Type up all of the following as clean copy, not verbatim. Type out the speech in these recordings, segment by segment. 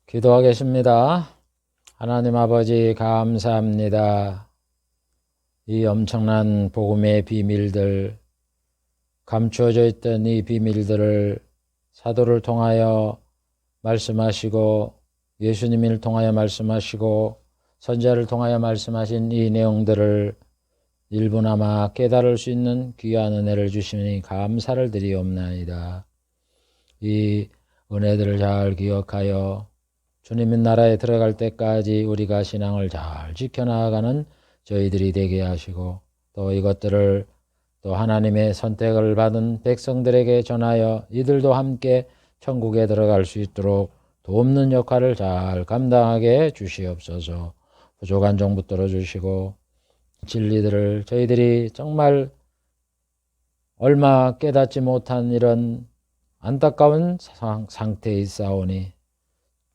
기도하겠습니다. 하나님 아버지 감사합니다. 이 엄청난 복음의 비밀들, 감추어져 있던 이 비밀들을 사도를 통하여 말씀하시고 예수님을 통하여 말씀하시고 선지자를 통하여 말씀하신 이 내용들을 일부나마 깨달을 수 있는 귀한 은혜를 주시니 감사를 드리옵나이다. 이 은혜들을 잘 기억하여 주님의 나라에 들어갈 때까지 우리가 신앙을 잘 지켜나가는 저희들이 되게 하시고, 또 이것들을 또 하나님의 선택을 받은 백성들에게 전하여 이들도 함께 천국에 들어갈 수 있도록 돕는 역할을 잘 감당하게 주시옵소서. 부족한 종 붙들어 주시고 진리들을 저희들이 정말 얼마 깨닫지 못한 이런 안타까운 상태에 있사오니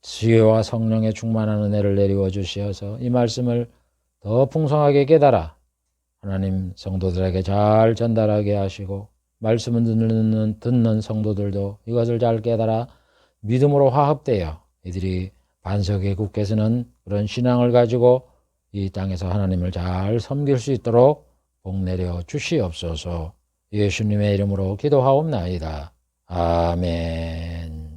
지혜와 성령의 충만한 은혜를 내리워 주시어서 이 말씀을 더 풍성하게 깨달아 하나님 성도들에게 잘 전달하게 하시고, 말씀을 듣는 성도들도 이것을 잘 깨달아 믿음으로 화합되어 이들이 반석에 굳게 서는 그런 신앙을 가지고 이 땅에서 하나님을 잘 섬길 수 있도록 복 내려 주시옵소서. 예수님의 이름으로 기도하옵나이다. 아멘.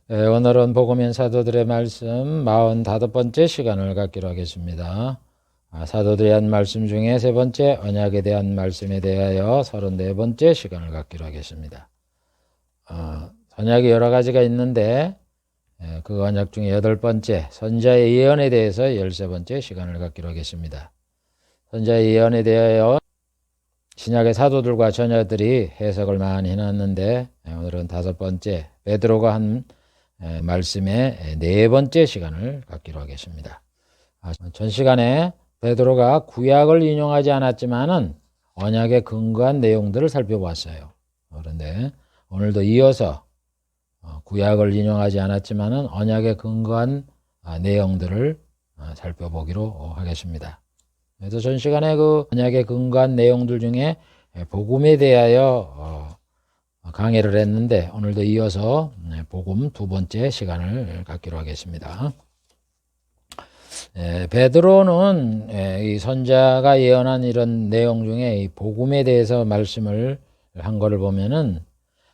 오늘은 복음인 사도들의 말씀 45번째 시간을 갖기로 하겠습니다. 사도들이 한 말씀 중에 세 번째 언약에 대한 말씀에 대하여 34번째 시간을 갖기로 하겠습니다. 언약이 여러 가지가 있는데 그 언약 중에 8번째 선지자의 예언에 대해서 13번째 시간을 갖기로 하겠습니다. 선지자의 예언에 대하여 신약의 사도들과 전자들이 해석을 많이 해놨는데 오늘은 5번째 베드로가 한 말씀의 4번째 시간을 갖기로 하겠습니다. 전 시간에 베드로가 구약을 인용하지 않았지만은 언약에 근거한 내용들을 살펴봤어요. 그런데 오늘도 이어서 구약을 인용하지 않았지만은 언약에 근거한 내용들을 살펴보기로 하겠습니다. 그래서 전 시간에 그 언약에 근거한 내용들 중에 복음에 대하여 강의를 했는데 오늘도 이어서 복음 2번째 시간을 갖기로 하겠습니다. 베드로는 이 선자가 예언한 이런 내용 중에 이 복음에 대해서 말씀을 한 것을 보면은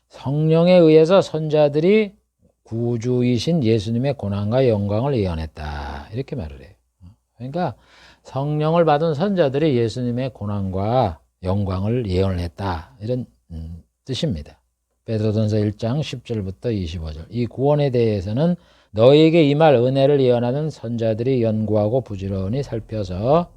성령에 의해서 선자들이 구주이신 예수님의 고난과 영광을 예언했다, 이렇게 말을 해요. 그러니까 성령을 받은 선자들이 예수님의 고난과 영광을 예언을 했다, 이런 뜻입니다. 베드로전서 1장 10절부터 25절. 이 구원에 대해서는 너희에게 임할 은혜를 예언하는 선자들이 연구하고 부지런히 살펴서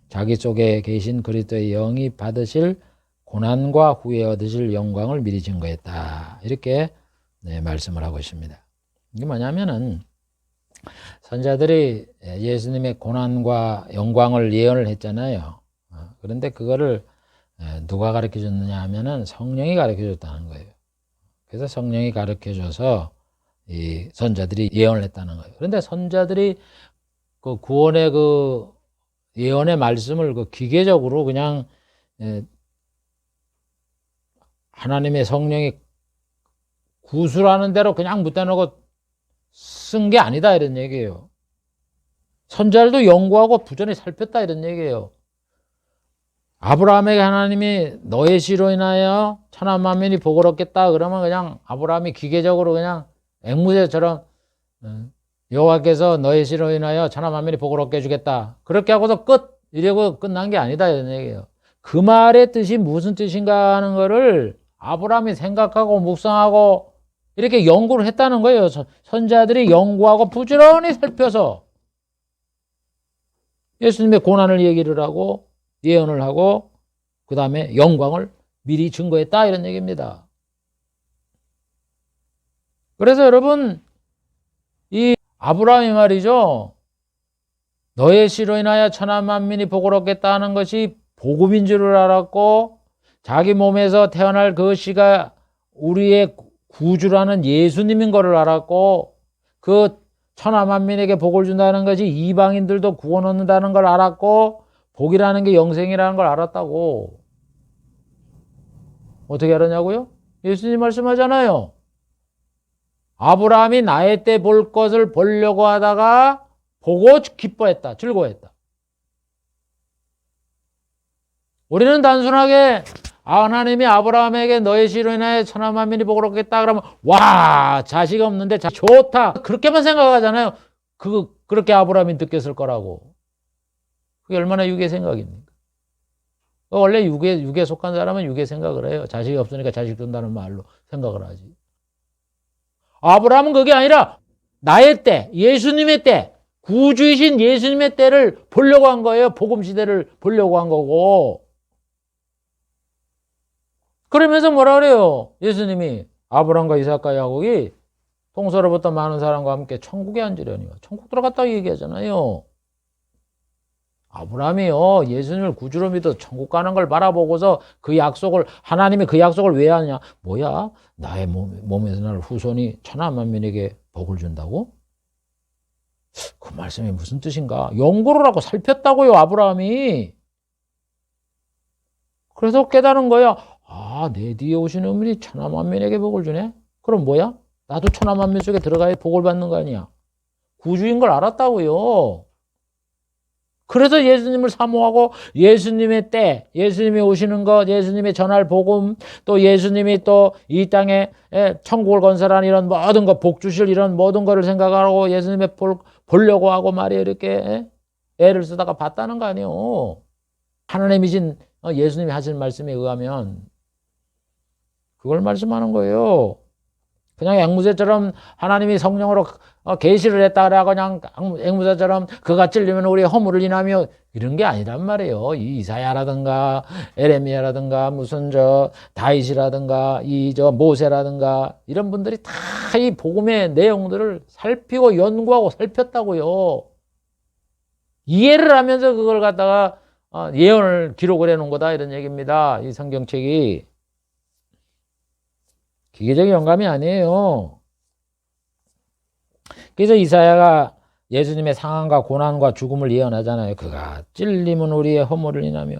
자기 속에 계신 그리스도의 영이 받으실 고난과 후에 얻으실 영광을 미리 증거했다, 이렇게 말씀을 하고 있습니다. 이게 뭐냐면은 선자들이 예수님의 고난과 영광을 예언을 했잖아요. 그런데 그거를 누가 가르쳐 줬느냐 하면은 성령이 가르쳐 줬다는 거예요. 그래서 성령이 가르쳐 줘서 이 선자들이 예언을 했다는 거예요. 그런데 선자들이 그 구원의 그 예언의 말씀을 그 기계적으로 그냥 하나님의 성령이 구술하는 대로 그냥 묻다놓고 쓴 게 아니다, 이런 얘기예요. 선자들도 연구하고 부전히 살폈다, 이런 얘기예요. 아브라함에게 하나님이 너의 씨로 인하여 천하 만민이 복을 얻겠다 그러면 그냥 아브라함이 기계적으로 그냥 앵무새처럼 여호와께서 너의 씨로 인하여 천하 만민이 복을 얻게 해주겠다 그렇게 하고서 끝, 이러고 끝난 게 아니다, 이런 얘기예요. 그 말의 뜻이 무슨 뜻인가 하는 거를 아브라함이 생각하고 묵상하고 이렇게 연구를 했다는 거예요. 선자들이 연구하고 부지런히 살펴서 예수님의 고난을 얘기를 하고 예언을 하고 그 다음에 영광을 미리 증거했다, 이런 얘기입니다. 그래서 여러분, 이 아브라함이 말이죠, 너의 씨로 인하여 천하 만민이 복을 얻겠다 하는 것이 복음인 줄 알았고, 자기 몸에서 태어날 그 씨가 우리의 구주라는 예수님인 것을 알았고, 그 천하 만민에게 복을 준다는 것이 이방인들도 구원 얻는다는 걸 알았고, 복이라는 게 영생이라는 걸 알았다고. 어떻게 알았냐고요? 예수님 말씀하잖아요. 아브라함이 나의 때 볼 것을 보려고 하다가 보고 기뻐했다. 즐거워했다. 우리는 단순하게 하나님이 아브라함에게 너의 씨로 인하여 천하 만민이 복을 얻겠다 그러면 와 자식 없는데 좋다 그렇게만 생각하잖아요. 그렇게 아브라함이 느꼈을 거라고. 그게 얼마나 육의 생각입니까? 원래 육에 속한 사람은 육의 생각을 해요. 자식이 없으니까 자식 준다는 말로 생각을 하지. 아브라함은 그게 아니라 나의 때, 예수님의 때, 구주이신 예수님의 때를 보려고 한 거예요. 복음 시대를 보려고 한 거고. 그러면서 뭐라 그래요? 예수님이 아브라함과 이삭과 야곱이 동서로부터 많은 사람과 함께 천국에 앉으려니 천국 들어갔다고 얘기하잖아요. 아브라함이요 예수님을 구주로 믿어 천국 가는 걸 바라보고서 그 약속을 하나님이 그 약속을 왜 하냐? 뭐야? 나의 몸에서 날 후손이 천하 만민에게 복을 준다고? 그 말씀이 무슨 뜻인가? 연구를 하고 살폈다고요 아브라함이. 그래서 깨달은 거야. 내 뒤에 오시는 분이 천하 만민에게 복을 주네? 그럼 뭐야? 나도 천하 만민 속에 들어가야 복을 받는 거 아니야? 구주인 걸 알았다고요. 그래서 예수님을 사모하고 예수님의 때, 예수님이 오시는 것, 예수님이 전할 복음, 또 예수님이 또 이 땅에 천국을 건설한 이런 모든 것, 복 주실 이런 모든 거를 생각하고 예수님의 보려고 하고 말이에요. 이렇게 애를 쓰다가 봤다는 거 아니에요. 하나님이신 예수님이 하신 말씀에 의하면 그걸 말씀하는 거예요. 그냥 앵무새처럼 하나님이 성령으로 계시를 했다 그래 그냥 앵무새처럼 그가 찔리면 우리의 허물을 인하며 이런 게 아니란 말이에요. 이 이사야라든가 에레미야라든가 무슨 다윗이라든가 모세라든가 이런 분들이 다 이 복음의 내용들을 살피고 연구하고 살폈다고요. 이해를 하면서 그걸 갖다가 예언을 기록을 해놓은 거다 이런 얘기입니다. 이 성경책이. 기계적인 영감이 아니에요. 그래서 이사야가 예수님의 상함과 고난과 죽음을 예언하잖아요. 그가 찔림은 우리의 허물을 인하며.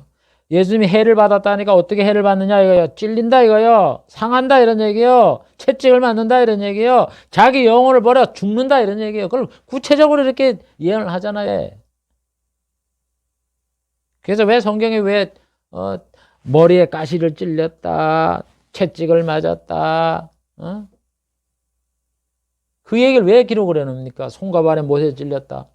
예수님이 해를 받았다니까 어떻게 해를 받느냐 이거요. 찔린다 이거요. 상한다 이런 얘기요. 채찍을 맞는다 이런 얘기요. 자기 영혼을 버려 죽는다 이런 얘기요. 그걸 구체적으로 이렇게 예언을 하잖아요. 그래서 왜 성경에 왜 머리에 가시를 찔렸다. 채찍을 맞았다. 그 얘기를 왜 기록을 해놓습니까? 손과 발에 못에 찔렸다.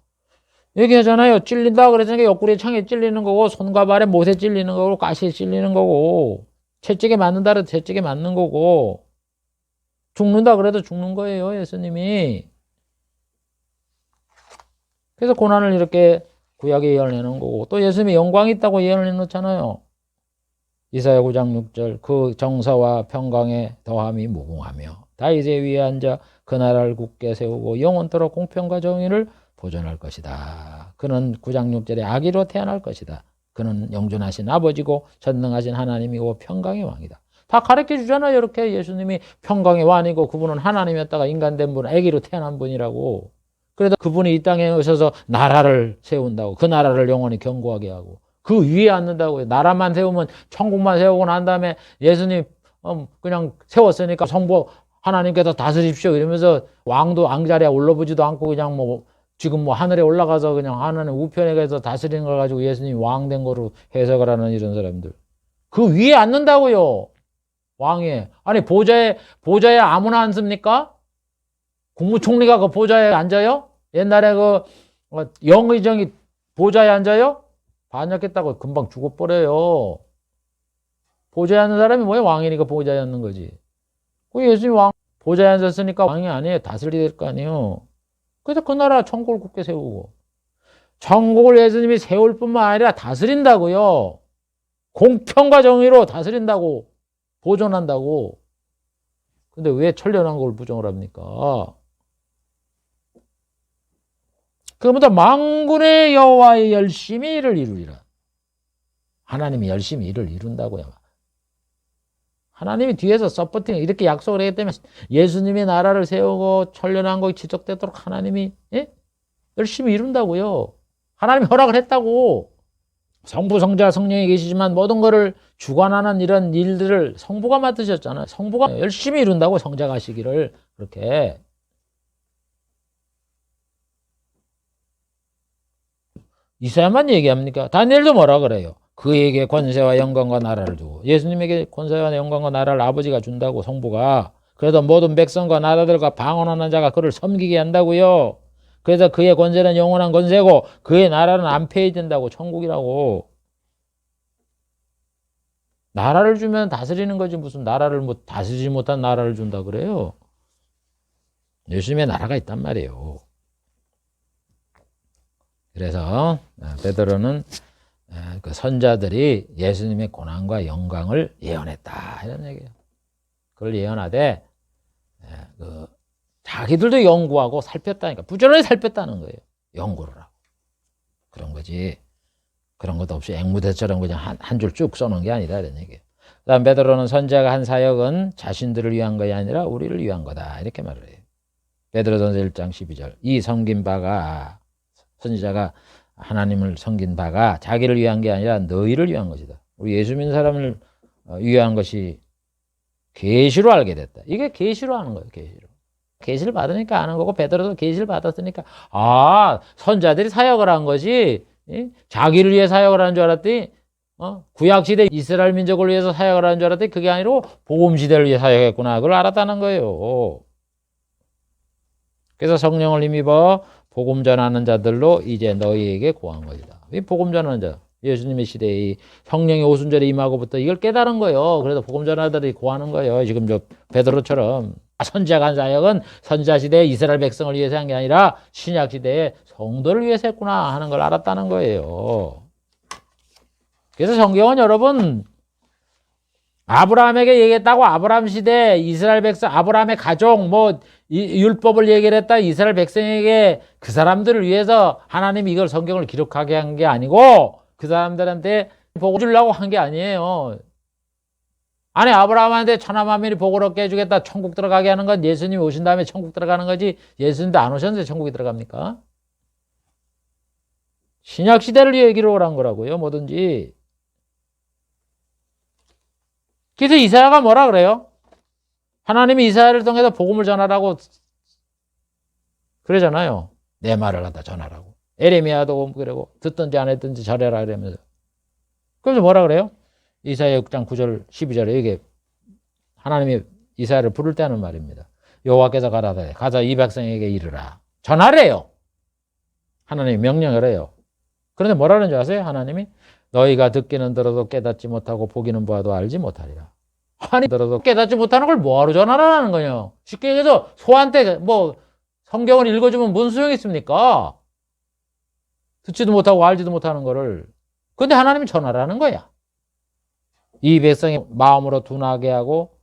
얘기하잖아요. 찔린다 그랬으니까 옆구리 창에 찔리는 거고 손과 발에 못에 찔리는 거고 가시에 찔리는 거고 채찍에 맞는다 그래도 채찍에 맞는 거고 죽는다 그래도 죽는 거예요. 예수님이. 그래서 고난을 이렇게 구약에 예언을 해놓은 거고 또 예수님이 영광이 있다고 예언을 해놓잖아요. 이사야 9장 6절 그 정사와 평강에 더함이 무궁하며 다윗의 위에 앉아 그 나라를 굳게 세우고 영원토록 공평과 정의를 보존할 것이다. 그는 9장 6절에 아기로 태어날 것이다. 그는 영존하신 아버지고 전능하신 하나님이고 평강의 왕이다. 다 가르쳐 주잖아요. 이렇게 예수님이 평강의 왕이고 그분은 하나님이었다가 인간된 분, 아기로 태어난 분이라고. 그래도 그분이 이 땅에 오셔서 나라를 세운다고. 그 나라를 영원히 견고하게 하고. 그 위에 앉는다고요. 나라만 세우면 천국만 세우고 난 다음에 예수님 그냥 세웠으니까 성부 하나님께서 다스립시오 이러면서 왕도 왕자리에 올라보지도 않고 그냥 지금 하늘에 올라가서 그냥 하나님 우편에 가서 다스리는 걸 가지고 예수님이 왕 된 거로 해석을 하는 이런 사람들. 그 위에 앉는다고요. 왕에. 아니 보좌에 아무나 앉습니까? 국무총리가 그 보좌에 앉아요? 옛날에 영의정이 보좌에 앉아요? 반역했다고 금방 죽어버려요. 보좌에 앉는 사람이 뭐야? 왕이니까 보좌에 앉는 거지. 그 예수님 보좌에 앉았으니까 왕이 아니에요. 다스려야 될 거 아니에요. 그래서 그 나라 천국을 굳게 세우고 천국을 예수님이 세울 뿐만 아니라 다스린다고요. 공평과 정의로 다스린다고 보존한다고. 근데 왜 천련한 걸 부정을 합니까? 그보다 만군의 여호와의 열심히 일을 이루리라. 하나님이 열심히 일을 이룬다고요. 하나님이 뒤에서 서포팅 이렇게 약속을 하기 때문에 예수님의 나라를 세우고 천련한 것이 지속되도록 하나님이 열심히 이룬다고요. 하나님이 허락을 했다고. 성부, 성자, 성령이 계시지만 모든 것을 주관하는 이런 일들을 성부가 맡으셨잖아요. 성부가 열심히 이룬다고 성자가 하시기를 그렇게. 이사야만 얘기합니까? 다니엘도 뭐라 그래요? 그에게 권세와 영광과 나라를 주고, 예수님에게 권세와 영광과 나라를 아버지가 준다고, 성부가. 그래서 모든 백성과 나라들과 방언하는 자가 그를 섬기게 한다고요. 그래서 그의 권세는 영원한 권세고 그의 나라는 안 폐해진다고, 천국이라고. 나라를 주면 다스리는 거지 무슨 나라를 뭐 다스리지 못한 나라를 준다 그래요. 예수님의 나라가 있단 말이에요. 그래서 베드로는 그 선자들이 예수님의 고난과 영광을 예언했다 이런 얘기예요. 그걸 예언하되 자기들도 연구하고 살폈다니까, 부지런히 살폈다는 거예요. 연구를 하고. 그런 거지. 그런 것도 없이 앵무새처럼 그냥 한 줄 쭉 써놓은 게 아니다 이런 얘기예요. 그다음 베드로는 선자가 한 사역은 자신들을 위한 것이 아니라 우리를 위한 거다 이렇게 말을 해요. 베드로전서 1장 12절. 이 섬긴 바가, 선지자가 하나님을 섬긴 바가 자기를 위한 게 아니라 너희를 위한 것이다. 우리 예수 믿는 사람을 위한 것이 계시로 알게 됐다. 이게 계시로 하는 거예요. 계시를 받으니까 아는 거고, 베드로도 계시를 받았으니까 선자들이 사역을 한 것이 자기를 위해 사역을 하는 줄 알았더니 구약시대 이스라엘 민족을 위해서 사역을 하는 줄 알았더니 그게 아니고 복음시대를 위해 사역했구나. 그걸 알았다는 거예요. 그래서 성령을 힘입어 복음 전하는 자들로 이제 너희에게 고한 것이다. 이 복음 전하는 자, 예수님의 시대에 성령의 오순절에 임하고부터 이걸 깨달은 거예요. 그래서 복음 전하들이 고하는 거예요. 지금 저 베드로처럼. 선지자가 한 사역은 선지자 시대에 이스라엘 백성을 위해서 한 게 아니라 신약 시대에 성도를 위해서 했구나 하는 걸 알았다는 거예요. 그래서 성경은 여러분, 아브라함에게 얘기했다고 아브라함 시대 이스라엘 백성, 아브라함의 가족, 율법을 얘기를 했다 이스라엘 백성에게 그 사람들을 위해서 하나님이 이걸 성경을 기록하게 한 게 아니고 그 사람들한테 복을 주려고 한 게 아니에요. 아니, 아브라함한테 천하만민이 복을 얻게 해주겠다, 천국 들어가게 하는 건 예수님이 오신 다음에 천국 들어가는 거지, 예수님도 안 오셨는데 천국이 들어갑니까? 신약 시대를 위해 기록을 한 거라고요, 뭐든지. 그래서 이사야가 뭐라 그래요? 하나님이 이사야를 통해서 복음을 전하라고 그러잖아요. 내 말을 갖다 전하라고. 에레미야도 그러고 듣든지 안 했든지 잘해라 이러면서. 그래서 뭐라 그래요? 이사야 6장 9절 12절에 이게 하나님이 이사야를 부를 때 하는 말입니다. 여호와께서 가라사대 가서 이 백성에게 이르라. 전하래요. 하나님이 명령을 해요. 그런데 뭐라는 줄 아세요? 하나님이 너희가 듣기는 들어도 깨닫지 못하고 보기는 보아도 알지 못하리라. 아니, 들어도 깨닫지 못하는 걸 뭐하러 전하라는 거냐. 쉽게 얘기해서 소한테 성경을 읽어주면 무슨 소용이 있습니까? 듣지도 못하고 알지도 못하는 거를. 근데 하나님이 전하라는 거야. 이 백성이 마음으로 둔하게 하고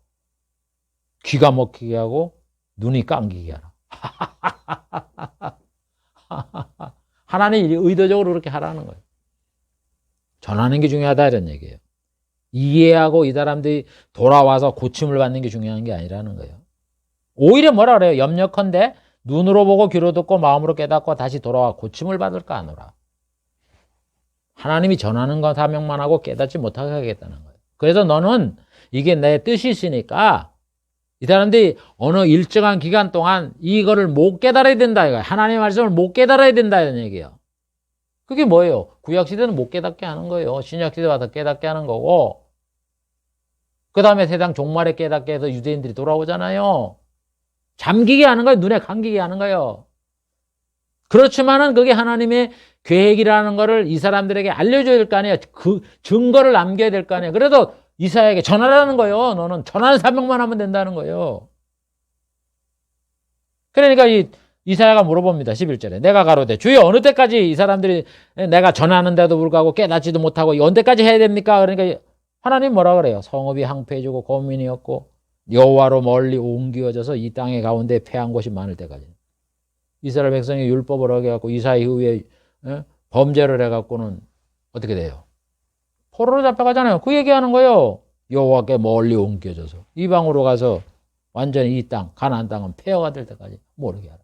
귀가 먹히게 하고 눈이 감기게 하라. 하나님이 의도적으로 그렇게 하라는 거예요. 전하는 게 중요하다 이런 얘기예요. 이해하고 이 사람들이 돌아와서 고침을 받는 게 중요한 게 아니라는 거예요. 오히려 뭐라 그래요? 염려컨대 눈으로 보고 귀로 듣고 마음으로 깨닫고 다시 돌아와 고침을 받을까 하노라. 하나님이 전하는 건 사명만 하고 깨닫지 못하게 하겠다는 거예요. 그래서 너는 이게 내 뜻이 있으니까 이 사람들이 어느 일정한 기간 동안 이거를 못 깨달아야 된다 이거예요. 하나님의 말씀을 못 깨달아야 된다 이런 얘기예요. 그게 뭐예요? 구약시대는 못 깨닫게 하는 거예요. 신약시대 와서 깨닫게 하는 거고, 그 다음에 세상 종말에 깨닫게 해서 유대인들이 돌아오잖아요. 잠기게 하는 거예요. 눈에 감기게 하는 거예요. 그렇지만은 그게 하나님의 계획이라는 거를 이 사람들에게 알려줘야 될 거 아니에요. 그 증거를 남겨야 될 거 아니에요. 그래서 이사야에게 전하라는 거예요. 너는 전하는 사명만 하면 된다는 거예요. 그러니까 이사야가 물어봅니다. 11절에. 내가 가로되 주여 어느 때까지 이 사람들이 내가 전하는데도 불구하고 깨닫지도 못하고 언제까지 해야 됩니까? 그러니까 하나님 뭐라 그래요? 성읍이 항폐해지고 거민이 없고 여호와로 멀리 옮겨져서 이 땅의 가운데 패한 곳이 많을 때까지. 이스라엘 백성이 율법을 어겨갖고 이사 이후에 범죄를 해갖고는 어떻게 돼요? 포로로 잡혀가잖아요. 그 얘기하는 거예요. 여호와께 멀리 옮겨져서 이방으로 가서 완전히 이 땅, 가나안 땅은 폐허가 될 때까지 모르게 하라.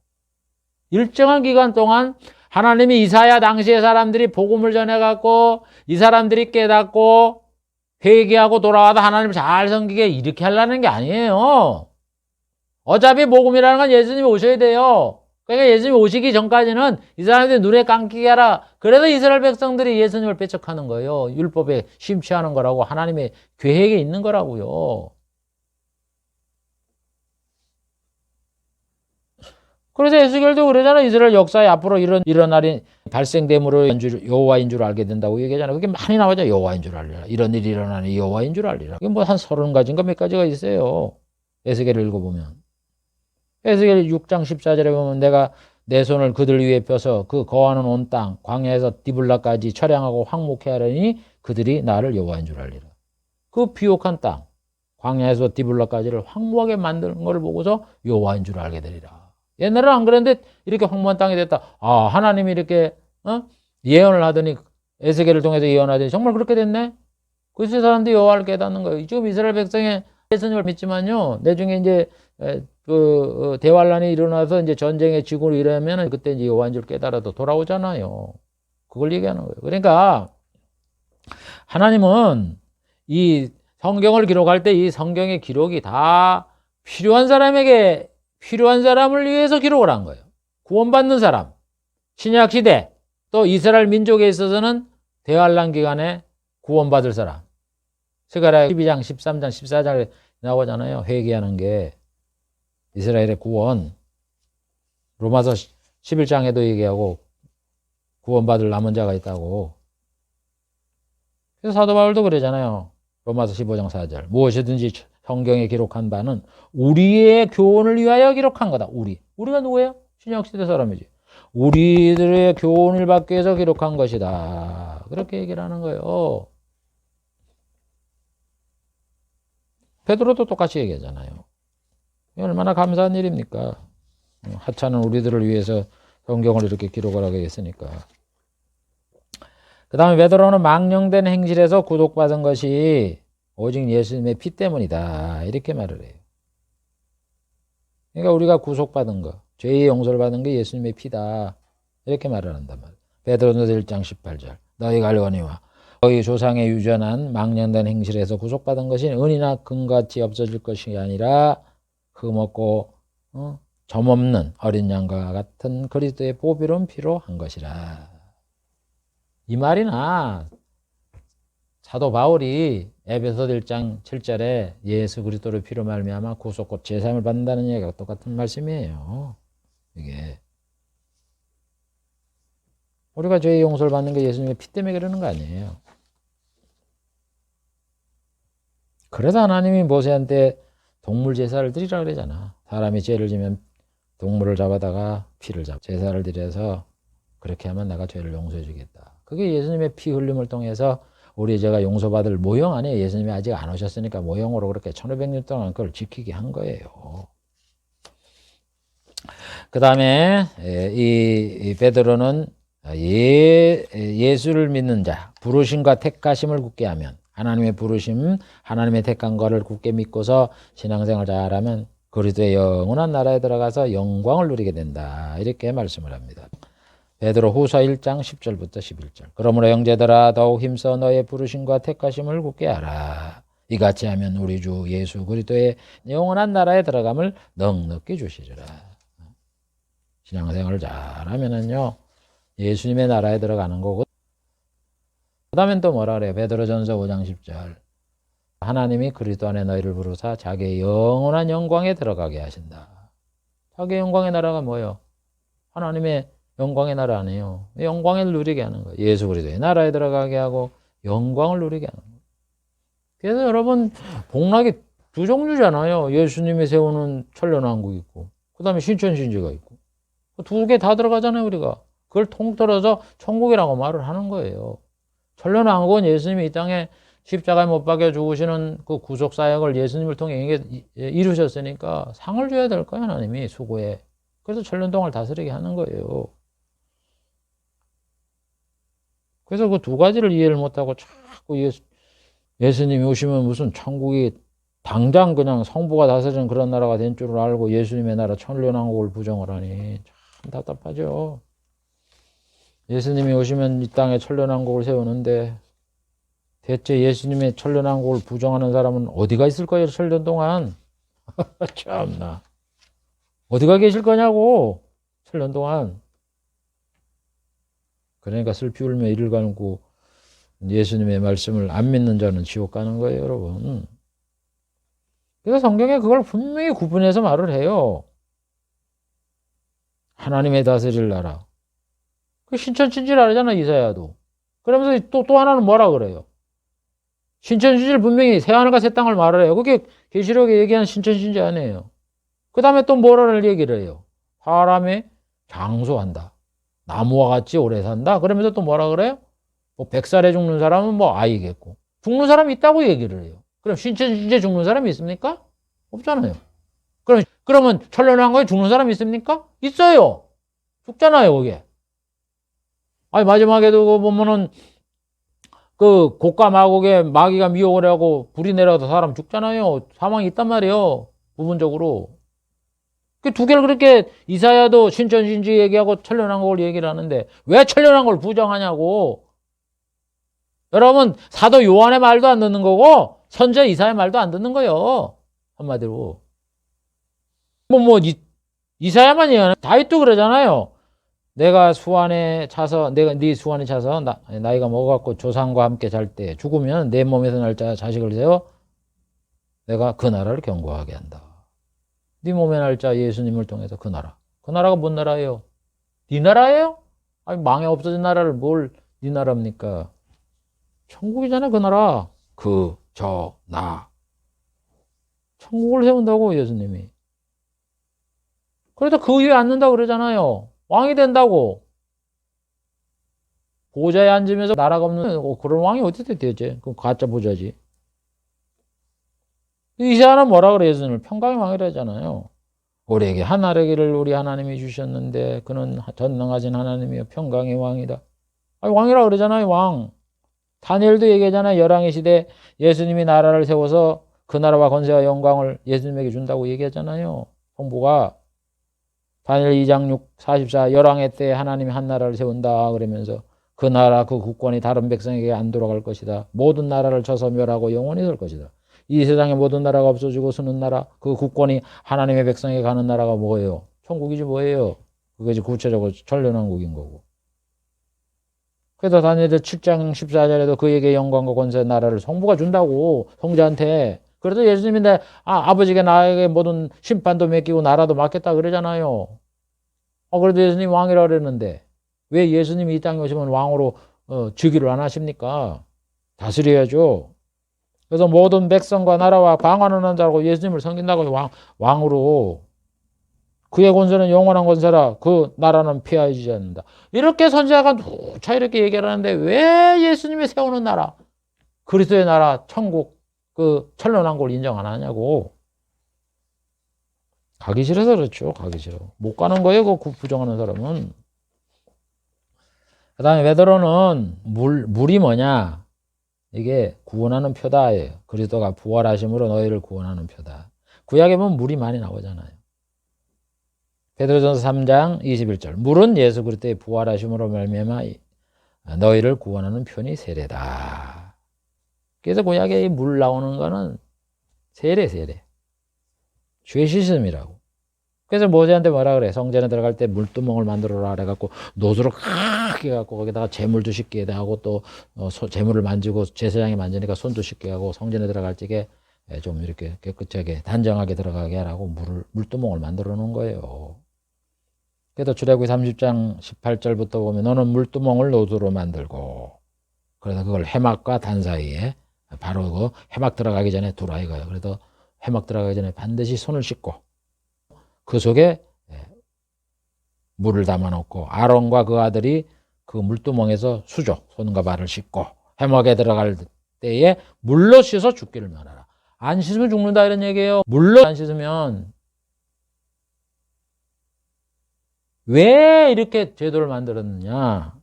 일정한 기간 동안 하나님이 이사야 당시의 사람들이 복음을 전해갖고 이 사람들이 깨닫고 회개하고 돌아와서 하나님을 잘 섬기게 이렇게 하려는 게 아니에요. 어차피 복음이라는 건 예수님이 오셔야 돼요. 그러니까 예수님이 오시기 전까지는 이 사람들이 눈에 감기게 하라. 그래서 이스라엘 백성들이 예수님을 배척하는 거예요. 율법에 심취하는 거라고, 하나님의 계획에 있는 거라고요. 그래서 에스겔도 그러잖아. 이스라엘 역사에 앞으로 이런 날이 발생됨으로 여호와인 줄 알게 된다고 얘기하잖아. 그게 많이 나오죠. 여호와인 줄 알리라. 이런 일이 일어나니 여호와인 줄 알리라. 이게 뭐 한 30가지인가 몇 가지가 있어요. 에스겔을 읽어보면. 에스겔 6장 14절에 보면 내가 내 손을 그들 위에 펴서 그 거하는 온 땅 광야에서 디블라까지 처량하고 황목해 하려니 그들이 나를 여호와인 줄 알리라. 그 비옥한 땅 광야에서 디블라까지를 황무하게 만드는 것을 보고서 여호와인 줄 알게 되리라. 옛날에는 안 그랬는데 이렇게 황무한 땅이 됐다. 아, 하나님이 이렇게 예언을 하더니 에스겔을 통해서 예언하더니 정말 그렇게 됐네. 그래서 사람들이 여호와를 깨닫는 거예요. 지금 이스라엘 백성의 예수님을 믿지만요. 나중에 이제 대환란이 일어나서 이제 전쟁에 지고 이러면은 그때 이제 여호와인 줄 깨달아도 돌아오잖아요. 그걸 얘기하는 거예요. 그러니까 하나님은 이 성경을 기록할 때 이 성경의 기록이 다 필요한 사람에게 필요한 사람을 위해서 기록을 한 거예요. 구원받는 사람, 신약 시대, 또 이스라엘 민족에 있어서는 대환란 기간에 구원받을 사람. 스가랴 12장, 13장, 14장에 나오잖아요. 회개하는 게 이스라엘의 구원. 로마서 11장에도 얘기하고 구원받을 남은 자가 있다고. 그래서 사도 바울도 그러잖아요. 로마서 15장 4절. 무엇이든지 성경에 기록한 바는 우리의 교훈을 위하여 기록한 거다. 우리가 누구예요? 신약시대 사람이지. 우리들의 교훈을 받기 위해서 기록한 것이다. 그렇게 얘기를 하는 거예요. 베드로도 똑같이 얘기하잖아요. 얼마나 감사한 일입니까? 하찮은 우리들을 위해서 성경을 이렇게 기록을 하게 했으니까. 그 다음에 베드로는 망령된 행실에서 구속받은 것이 오직 예수님의 피 때문이다. 이렇게 말을 해요. 그러니까 우리가 구속받은 거, 죄의 용서를 받은 게 예수님의 피다. 이렇게 말을 한단 말이에요. 베드로전서 1장 18절. 너희가 알거니와 너희 조상의 유전한 망령된 행실에서 구속받은 것이 은이나 금같이 없어질 것이 아니라 흠없고 점없는 어린 양과 같은 그리스도의 보배로운 피로 한 것이라. 이 말이나 사도 바울이 에베소 1장 7절에 예수 그리스도의 피로 말미암아 구속 곧 제사함을 받는다는 얘기가 똑같은 말씀이에요. 이게 우리가 죄의 용서를 받는 게 예수님의 피 때문에 그러는 거 아니에요. 그래서 하나님이 모세한테 동물 제사를 드리라 그러잖아. 사람이 죄를 지면 동물을 잡아다가 피를 제사를 드려서 그렇게 하면 내가 죄를 용서해 주겠다. 그게 예수님의 피 흘림을 통해서 우리 죄가 용서받을 모형 안에 예수님이 아직 안 오셨으니까 모형으로 그렇게 1500년 동안 그걸 지키게 한 거예요. 그 다음에 이 베드로는 예수를 믿는 자, 부르심과 택하심을 굳게 하면 하나님의 부르심, 하나님의 택한 거를 굳게 믿고서 신앙생활 잘하면 그리스도의 영원한 나라에 들어가서 영광을 누리게 된다. 이렇게 말씀을 합니다. 베드로 후서 1장 10절부터 11절. 그러므로 형제들아 더욱 힘써 너의 부르심과 택하심을 굳게 하라. 이같이 하면 우리 주 예수 그리스도의 영원한 나라에 들어감을 넉넉히 주시리라. 신앙생활을 잘하면은요 예수님의 나라에 들어가는 거고. 그 다음엔 또 뭐라 그래요? 베드로전서 5장 10절. 하나님이 그리스도 안에 너희를 부르사 자기의 영원한 영광에 들어가게 하신다. 자기의 영광의 나라가 뭐예요? 하나님의 영광의 나라 아니에요. 영광을 누리게 하는 거예요. 예수 그리스도의 나라에 들어가게 하고 영광을 누리게 하는 거예요. 그래서 여러분 복락이 두 종류잖아요. 예수님이 세우는 천년왕국이 있고 그 다음에 신천신지가 있고 두 개 다 들어가잖아요. 우리가 그걸 통틀어서 천국이라고 말을 하는 거예요. 천년왕국은 예수님이 이 땅에 십자가에 못 박혀 죽으시는 그 구속사역을 예수님을 통해 이루셨으니까 상을 줘야 될 거예요. 하나님이 수고에. 그래서 천년 동안 다스리게 하는 거예요. 그래서 그 두 가지를 이해를 못하고 자꾸 예수님이 오시면 무슨 천국이 당장 그냥 성부가 다스리는 그런 나라가 된 줄을 알고 예수님의 나라 천년왕국을 부정을 하니 참 답답하죠. 예수님이 오시면 이 땅에 천년왕국을 세우는데 대체 예수님의 천년왕국을 부정하는 사람은 어디가 있을 거예요? 천년 동안. 참나. 어디가 계실 거냐고. 7년 동안. 그러니까 슬피 울며 이를 갈고 예수님의 말씀을 안 믿는 자는 지옥 가는 거예요, 여러분. 그래서 성경에 그걸 분명히 구분해서 말을 해요. 하나님의 다스릴 나라. 그 신천진지라잖아, 이사야도. 그러면서 또 하나는 뭐라 그래요? 신천신지를 분명히 새하늘과 새 땅을 말을 해요. 그게 계시록에 얘기한 신천신지 아니에요. 그 다음에 또 뭐라를 얘기를 해요? 사람의 장수한다. 나무와 같이 오래 산다. 그러면서 또 뭐라 그래요? 뭐 100살에 죽는 사람은 뭐 아이겠고. 죽는 사람이 있다고 얘기를 해요. 그럼 신천신지에 죽는 사람이 있습니까? 없잖아요. 그러면 천년왕국에 죽는 사람이 있습니까? 있어요. 죽잖아요, 그게. 아니, 마지막에도 그 보면은 그 고가 마곡에 마귀가 미혹을 하고 불이 내려가서 사람 죽잖아요. 사망이 있단 말이에요. 부분적으로. 그 두 개를 그렇게 이사야도 신천신지 얘기하고 천년왕국을 얘기를 하는데 왜 천년왕국을 부정하냐고. 여러분, 사도 요한의 말도 안 듣는 거고 선제 이사야의 말도 안 듣는 거예요. 한마디로. 이사야만 얘기하는 다윗도 그러잖아요. 내가 수완에 차서 네 수완에 차서 나이가 먹어갖고 조상과 함께 잘 때 죽으면 내 몸에서 날 자식을 세워 내가 그 나라를 견고하게 한다. 네 몸에 날 자 예수님을 통해서 그 나라가 뭔 나라예요? 네 나라예요? 아니, 망해 없어진 나라를 뭘 네 나라입니까? 천국이잖아, 그 나라. 나 천국을 세운다고 예수님이. 그래도 그 위에 앉는다고 그러잖아요. 왕이 된다고. 보좌에 앉으면서 나라가 없는 그런 왕이 어떻게 되지? 그 가짜 보좌지. 이사야는 뭐라 그래? 예수님을 평강의 왕이라 하잖아요. 우리에게 하나라기를 우리 하나님이 주셨는데 그는 전능하신 하나님이여 평강의 왕이다. 아니, 왕이라 그러잖아요, 왕. 다니엘도 얘기하잖아요. 열왕의 시대 예수님이 나라를 세워서 그 나라와 권세와 영광을 예수님에게 준다고 얘기하잖아요. 성부가 다니엘 2장 6, 44 열왕의 때에 하나님이 한 나라를 세운다 그러면서 그 나라 그 국권이 다른 백성에게 안 돌아갈 것이다. 모든 나라를 쳐서 멸하고 영원히 될 것이다. 이 세상의 모든 나라가 없어지고 서는 나라 그 국권이 하나님의 백성에게 가는 나라가 뭐예요? 천국이지 뭐예요? 그게 이제 구체적으로 천년왕국인 거고. 그래서 다니엘 7장 14절에도 그에게 영광과 권세 나라를 성부가 준다고 성자한테. 그래서 예수님이 아버지가 나에게 모든 심판도 맡기고 나라도 맡겼다 그러잖아요. 그래도 예수님 왕이라 그랬는데 왜 예수님이 이 땅에 오시면 왕으로 즉위를 안 하십니까? 다스려야죠. 그래서 모든 백성과 나라와 방언을 하는 자라고 예수님을 섬긴다고 왕으로. 그의 권세는 영원한 권세라 그 나라는 피하지 않는다. 이렇게 선지자가 누차 이렇게 얘기를 하는데 왜 예수님이 세우는 나라, 그리스도의 나라, 천국, 그 천년왕국을 인정 안 하냐고. 가기 싫어서 그렇죠. 가기 싫어. 못 가는 거예요. 그 부정하는 사람은. 그 다음에 베드로는 물이 뭐냐? 이게 구원하는 표다. 그리스도가 부활하심으로 너희를 구원하는 표다. 구약에 보면 물이 많이 나오잖아요. 베드로전서 3장 21절 물은 예수 그리스도의 부활하심으로 말미암아 너희를 구원하는 편이 세례다. 그래서 구약에 물 나오는 거는 세례. 죄 씻음이라고. 그래서 모세한테 뭐라 그래? 성전에 들어갈 때 물두멍을 만들어라 그래갖고 노수로 크게 해갖고 거기다가 재물도 씻게 하고 또 재물을 만지고 제사장이 만지니까 손도 씻게 하고 성전에 들어갈 적에 좀 이렇게 깨끗하게 단정하게 들어가게 하라고 물두멍을 만들어 놓은 거예요. 그래서 출애굽기 30장 18절부터 보면 너는 물두멍을 노수로 만들고 그래서 그걸 해막과 단 사이에 바로 그 해막 들어가기 전에 두라 이거예요. 그래서 해막 들어가기 전에 반드시 손을 씻고 그 속에 물을 담아놓고 아론과 그 아들이 그 물두멍에서 손과 발을 씻고 해막에 들어갈 때에 물로 씻어 죽기를 면하라. 안 씻으면 죽는다 이런 얘기예요. 물로 안 씻으면. 왜 이렇게 제도를 만들었느냐?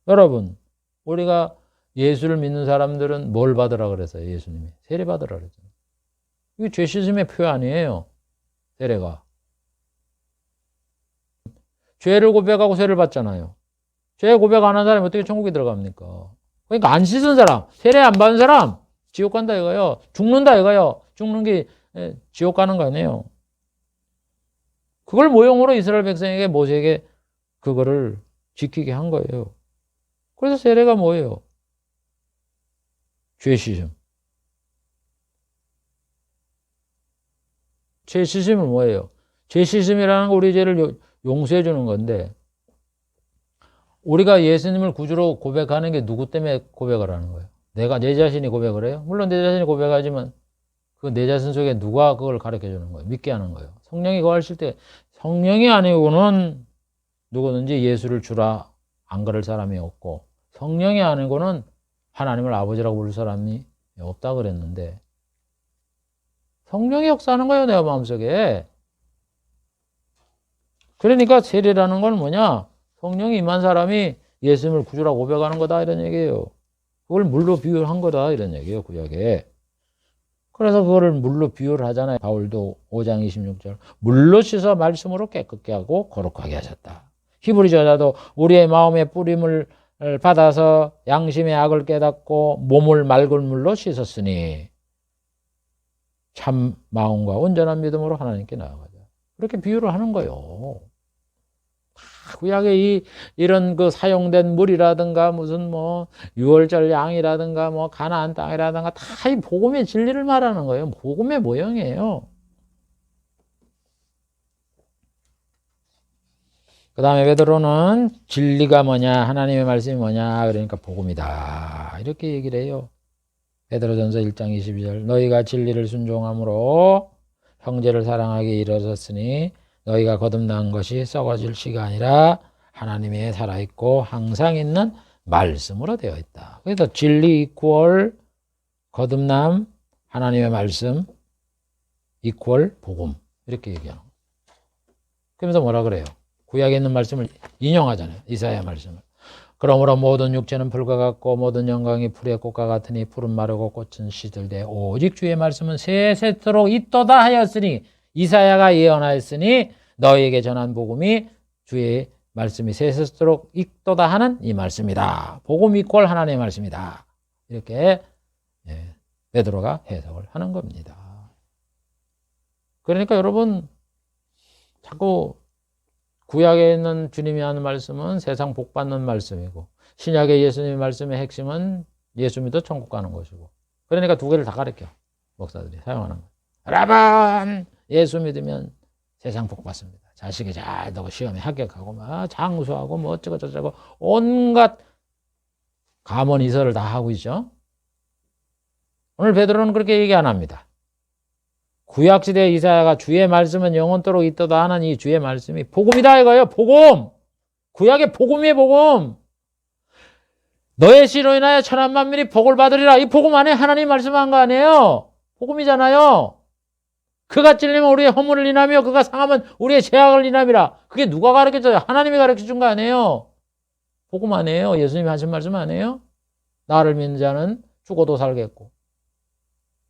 여러분, 우리가 예수를 믿는 사람들은 뭘 받으라 그랬어요? 예수님이 세례 받으라 그랬잖아요. 이게 죄 씻음의 표 아니에요. 세례가. 죄를 고백하고 세례를 받잖아요. 죄 고백 안 한 사람이 어떻게 천국에 들어갑니까? 그러니까 안 씻은 사람, 세례 안 받은 사람 지옥 간다 이거요. 죽는다 이거요. 죽는 게 지옥 가는 거 아니에요. 그걸 모형으로 이스라엘 백성에게 모세에게 그거를 지키게 한 거예요. 그래서 세례가 뭐예요? 죄 씻음. 죄 씻음은 뭐예요? 죄 씻음이라는 거 우리 죄를 용서해 주는 건데, 우리가 예수님을 구주로 고백하는 게 누구 때문에 고백을 하는 거예요? 내가 내 자신이 고백을 해요? 물론 내 자신이 고백하지만 그 내 자신 속에 누가 그걸 가르쳐 주는 거예요? 믿게 하는 거예요. 성령이 거하실 때 성령이 아니고는 누구든지 예수를 주라 안 그럴 사람이 없고, 성령이 아니고는 하나님을 아버지라고 부를 사람이 없다 그랬는데, 성령이 역사하는 거예요, 내 마음속에. 그러니까 세례라는 건 뭐냐? 성령이 임한 사람이 예수님을 구주라고 고백하는 거다 이런 얘기예요. 그걸 물로 비유한 거다 이런 얘기예요, 구약에. 그래서 그거를 물로 비유를 하잖아요. 바울도 5장 26절. 물로 씻어 말씀으로 깨끗게 하고 거룩하게 하셨다. 히브리 저자도 우리의 마음의 뿌림을 받아서 양심의 악을 깨닫고 몸을 맑은 물로 씻었으니 참 마음과 온전한 믿음으로 하나님께 나아가자. 그렇게 비유를 하는 거예요. 구약에 이런 그 사용된 물이라든가 무슨 뭐 유월절 양이라든가 뭐 가나안 땅이라든가 다 이 복음의 진리를 말하는 거예요. 복음의 모형이에요. 그 다음에 베드로는 진리가 뭐냐, 하나님의 말씀이 뭐냐, 그러니까 복음이다 이렇게 얘기를 해요. 베드로전서 1장 22절. 너희가 진리를 순종함으로 형제를 사랑하게 이르렀으니 너희가 거듭난 것이 썩어질 시가 아니라 하나님의 살아있고 항상 있는 말씀으로 되어 있다. 그래서 진리 이퀄 거듭남, 하나님의 말씀 이퀄 복음 이렇게 얘기하는 거예요. 그러면서 뭐라 그래요? 구약에 있는 말씀을 인용하잖아요. 이사야 말씀을. 그러므로 모든 육체는 풀과 같고 모든 영광이 풀의 꽃과 같으니 풀은 마르고 꽃은 시들되 오직 주의 말씀은 세세토록 있도다 하였으니, 이사야가 예언하였으니 너희에게 전한 복음이 주의 말씀이 세세토록 있도다 하는 이 말씀이다. 복음 이퀄 하나님의 말씀이다. 이렇게 베드로가 해석을 하는 겁니다. 그러니까 여러분 자꾸 구약에 있는 주님이 하는 말씀은 세상 복 받는 말씀이고, 신약의 예수님의 말씀의 핵심은 예수 믿어 천국 가는 것이고, 그러니까 두 개를 다 가르쳐 목사들이 사용하는 거예요. 여러분 예수 믿으면 세상 복 받습니다. 자식이 잘 되고 시험에 합격하고 막 장수하고 뭐 어쩌고 저쩌고 온갖 감언이설을 다 하고 있죠. 오늘 베드로는 그렇게 얘기 안 합니다. 구약시대 이사야가 주의 말씀은 영원토록 있도다 하는 이 주의 말씀이 복음이다 이거예요. 복음. 구약의 복음이에요. 복음. 너의 씨로 인하여 천한 만민이 복을 받으리라. 이 복음 안에 하나님 말씀한 거 아니에요. 복음이잖아요. 그가 찔리면 우리의 허물을 인하며 그가 상하면 우리의 죄악을 인함이라. 그게 누가 가르쳐줘요? 하나님이 가르쳐준 거 아니에요. 복음 아니에요. 예수님이 하신 말씀 아니에요. 나를 믿는 자는 죽어도 살겠고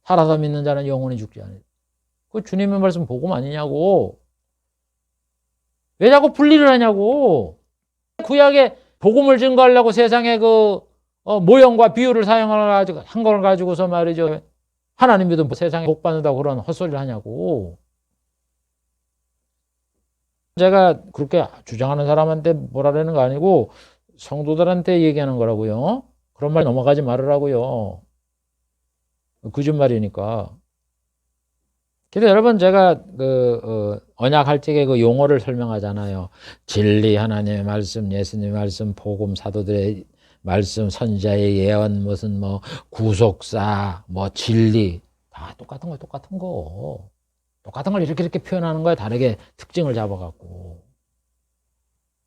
살아서 믿는 자는 영원히 죽지 않으리라. 그 주님의 말씀 복음 아니냐고. 왜 자꾸 분리를 하냐고. 구약에 복음을 증거하려고 세상에 그 모형과 비유를 사용한 걸 가지고서 말이죠. 하나님 믿음 세상에 복 받는다고 그런 헛소리를 하냐고. 제가 그렇게 주장하는 사람한테 뭐라는 거 아니고 성도들한테 얘기하는 거라고요. 그런 말 넘어가지 말으라고요. 거짓말이니까. 그래서 여러분 제가 언약할 적에 그 용어를 설명하잖아요. 진리, 하나님의 말씀, 예수님의 말씀, 복음, 사도들의 말씀, 선지자의 예언, 무슨 뭐 구속사, 뭐 진리 다 똑같은 거 똑같은 거. 똑같은 걸 이렇게 표현하는 거에 다르게 특징을 잡아갖고.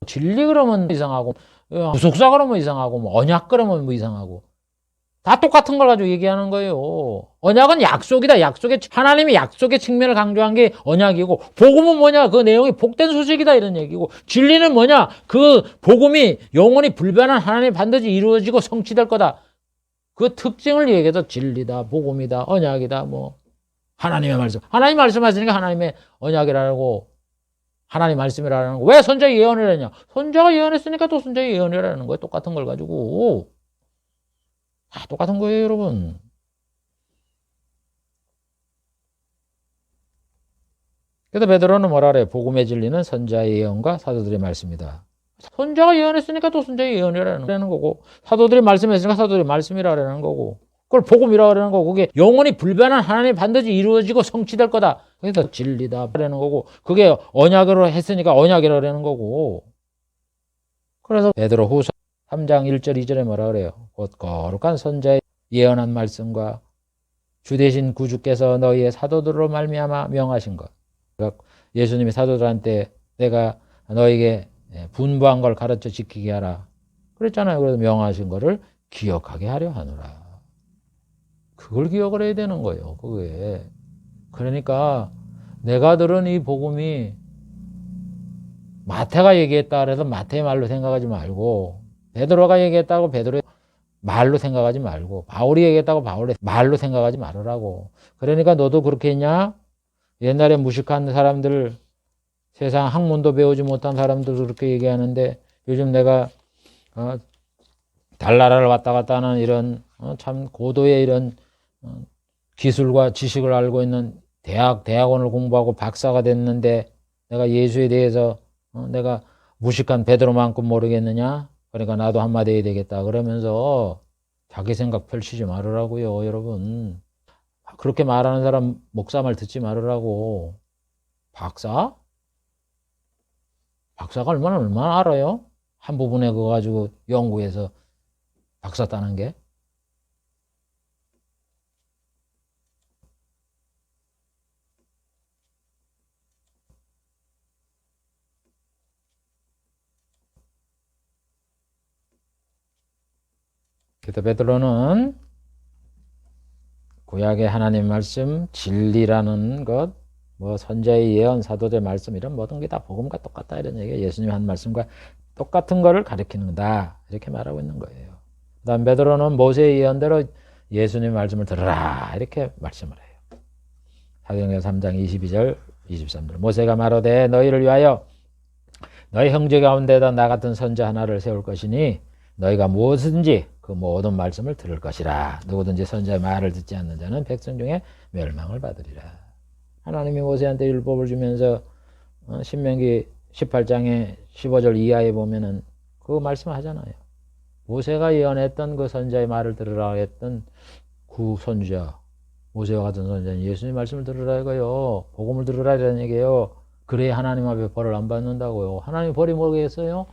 진리 그러면 이상하고 구속사 그러면 이상하고 뭐 언약 그러면 뭐 이상하고. 다 똑같은 걸 가지고 얘기하는 거예요. 언약은 약속이다. 약속의 하나님이 약속의 측면을 강조한 게 언약이고, 복음은 뭐냐? 그 내용이 복된 소식이다 이런 얘기고, 진리는 뭐냐? 그 복음이 영원히 불변한 하나님이 반드시 이루어지고 성취될 거다. 그 특징을 얘기해서 진리다, 복음이다, 언약이다, 뭐 하나님의 말씀. 하나님 말씀하시니까 하나님의 언약이라고, 하나님 말씀이라는 거. 왜 선지자 예언을 했냐? 선지자가 예언했으니까 또 선지자 예언이라는 거예요. 똑같은 걸 가지고. 다 똑같은 거예요, 여러분. 그래서 베드로는 뭐라 그래요? 복음의 진리는 선자의 예언과 사도들의 말씀이다. 선자가 예언했으니까 또 선자의 예언이라는 거고, 사도들이 말씀했으니까 사도들의 말씀이라는 거고, 그걸 복음이라는 거고, 그게 영원히 불변한 하나님이 반드시 이루어지고 성취될 거다. 그래서 진리다라는 거고, 그게 언약으로 했으니까 언약이라는 거고. 그래서 베드로 후서 3장 1절 2절에 뭐라 그래요? 곧 거룩한 선자의 예언한 말씀과 주 되신 구주께서 너희의 사도들로 말미암아 명하신 것. 그러니까 예수님이 사도들한테 내가 너에게 분부한 걸 가르쳐 지키게 하라. 그랬잖아요. 그래서 명하신 거를 기억하게 하려 하노라. 그걸 기억을 해야 되는 거예요. 그게. 그러니까 내가 들은 이 복음이 마태가 얘기했다 그래서 마태의 말로 생각하지 말고, 베드로가 얘기했다고 베드로의 말로 생각하지 말고, 바울이 얘기했다고 바울의 말로 생각하지 말으라고. 그러니까 너도 그렇게 했냐? 옛날에 무식한 사람들, 세상 학문도 배우지 못한 사람들도 그렇게 얘기하는데, 요즘 내가 달나라를 왔다 갔다 하는 이런 참 고도의 이런 기술과 지식을 알고 있는 대학원을 공부하고 박사가 됐는데, 내가 예수에 대해서 내가 무식한 베드로만큼 모르겠느냐? 그러니까 나도 한마디 해야 되겠다. 그러면서 자기 생각 펼치지 말으라고요, 여러분. 그렇게 말하는 사람 목사 말 듣지 말으라고. 박사? 박사가 얼마나 알아요? 한 부분에 그거 가지고 연구해서 박사 따는 게. 그래서 베드로는 구약의 하나님 말씀, 진리라는 것, 뭐 선자의 예언, 사도의 말씀 이런 모든 게 다 복음과 똑같다 이런 얘기예요. 예수님이 한 말씀과 똑같은 거를 가리키는 거다 이렇게 말하고 있는 거예요. 그다음 베드로는 모세의 예언대로 예수님의 말씀을 들으라 이렇게 말씀을 해요. 사도행전 3장 22절 23절 모세가 말하되 너희를 위하여 너희 형제 가운데다 나 같은 선자 하나를 세울 것이니 너희가 무엇든지 그 모든 말씀을 들을 것이라. 누구든지 선자의 말을 듣지 않는 자는 백성 중에 멸망을 받으리라. 하나님이 모세한테 율법을 주면서 신명기 18장에 15절 이하에 보면은 그 말씀 하잖아요. 모세가 예언했던 그 선자의 말을 들으라 했던 그 선자, 모세와 같은 선자는 예수님 말씀을 들으라 이거요. 복음을 들으라 이라는 얘기예요. 그래야 하나님 앞에 벌을 안 받는다고요. 하나님 벌이 뭐겠어요?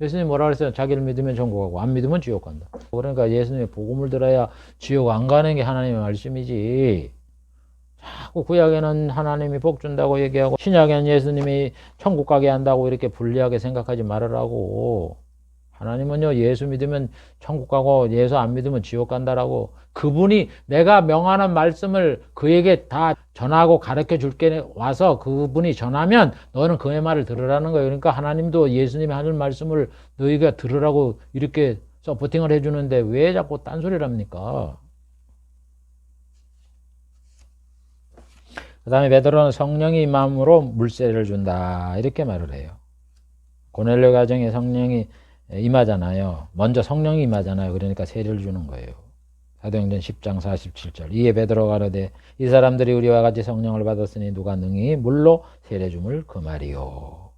예수님 뭐라 그랬어요? 자기를 믿으면 천국 가고 안 믿으면 지옥 간다. 그러니까 예수님의 복음을 들어야 지옥 안 가는 게 하나님의 말씀이지. 자꾸 구약에는 하나님이 복 준다고 얘기하고 신약에는 예수님이 천국 가게 한다고 이렇게 불리하게 생각하지 말으라고. 하나님은요, 예수 믿으면 천국 가고 예수 안 믿으면 지옥 간다라고. 그분이 내가 명하는 말씀을 그에게 다 전하고 가르쳐 줄게 와서 그분이 전하면 너는 그의 말을 들으라는 거예요. 그러니까 하나님도 예수님이 하는 말씀을 너희가 들으라고 이렇게 서포팅을 해주는데 왜 자꾸 딴소리를 합니까? 그 다음에 베드로는 성령이 임함으로 물세를 준다 이렇게 말을 해요. 고넬료 가정에 성령이 임하잖아요. 먼저 성령이 임하잖아요. 그러니까 세례를 주는 거예요. 사도행전 10장 47절 이에 베드로가 가로되 이 사람들이 우리와 같이 성령을 받았으니 누가 능히 물로 세례 줌을 그 말이요.